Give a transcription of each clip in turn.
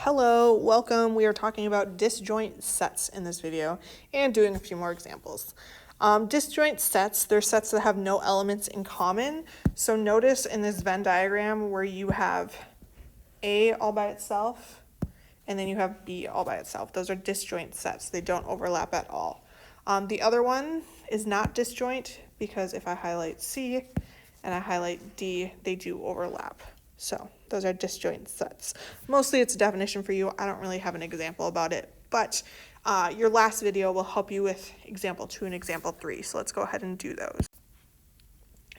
Hello, welcome. We are talking about disjoint sets in this video and doing a few more examples. Disjoint sets, they're sets that have no elements in common. So notice in this Venn diagram where you have A all by itself and then you have B all by itself. Those are disjoint sets. They don't overlap at all. The other one is not disjoint because if I highlight C and I highlight D, they do overlap. So those are disjoint sets. Mostly it's a definition for you. I don't really have an example about it, but your last video will help you with example 2 and example 3. So let's go ahead and do those.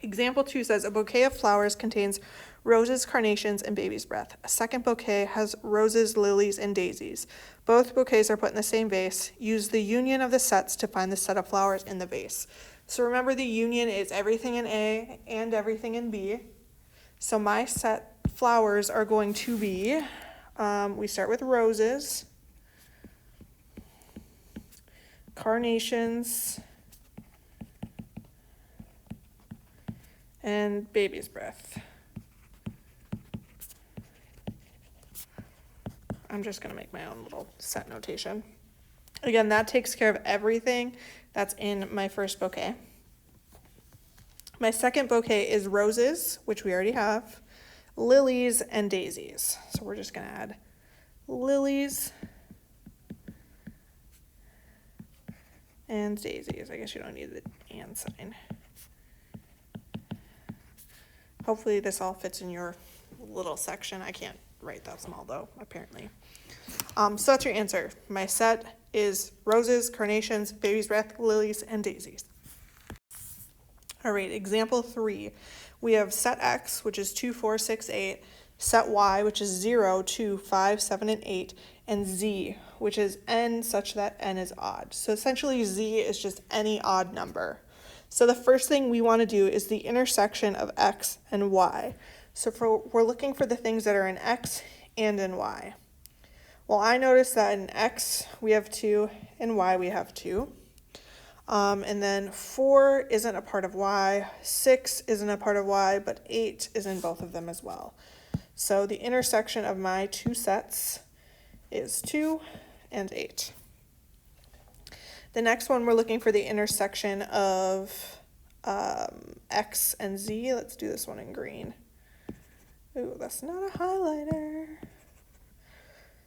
Example 2 says a bouquet of flowers contains roses, carnations, and baby's breath. A second bouquet has roses, lilies, and daisies. Both bouquets are put in the same vase. Use the union of the sets to find the set of flowers in the vase. So remember, the union is everything in A and everything in B. So my set flowers are going to be, we start with roses, carnations, and baby's breath. I'm just going to make my own little set notation. Again, that takes care of everything that's in my first bouquet. My second bouquet is roses, which we already have, lilies, and daisies. So we're just going to add lilies and daisies. I guess you don't need the and sign. Hopefully this all fits in your little section. I can't write that small though, apparently. So that's your answer. My set is roses, carnations, baby's breath, lilies, and daisies. All right, example 3. We have set X, which is 2, 4, 6, 8, set Y, which is 0, 2, 5, 7, and 8, and Z, which is N such that N is odd. So essentially Z is just any odd number. So the first thing we want to do is the intersection of X and Y. So we're looking for the things that are in X and in Y. Well, I noticed that in X we have 2, in Y we have 2. And then 4 isn't a part of Y, 6 isn't a part of Y, but 8 is in both of them as well. So the intersection of my two sets is 2 and 8. The next one, we're looking for the intersection of X and Z. Let's do this one in green. Ooh, that's not a highlighter.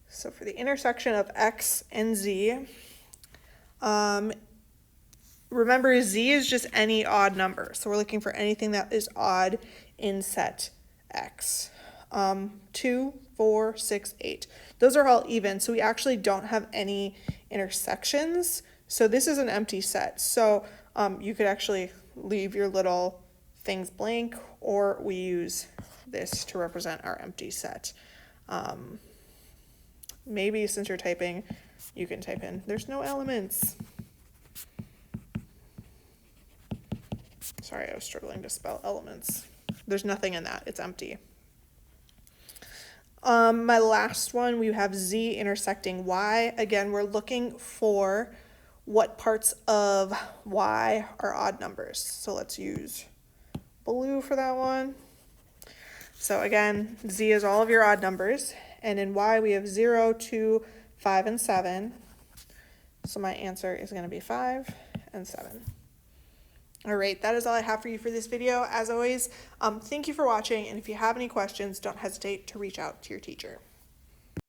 So for the intersection of X and Z, remember, Z is just any odd number. So we're looking for anything that is odd in set X. 2, 4, 6, 8. Those are all even. So we actually don't have any intersections. So this is an empty set. So you could actually leave your little things blank, or we use this to represent our empty set. Maybe since you're typing, you can type in, there's no elements. Sorry, I was struggling to spell elements. There's nothing in that, it's empty. My last one, we have Z intersecting Y. Again, we're looking for what parts of Y are odd numbers. So let's use blue for that one. So again, Z is all of your odd numbers. And in Y, we have 0, 2, 5, and 7. So my answer is going to be 5 and 7. All right, that is all I have for you for this video. As always, thank you for watching, and if you have any questions, don't hesitate to reach out to your teacher.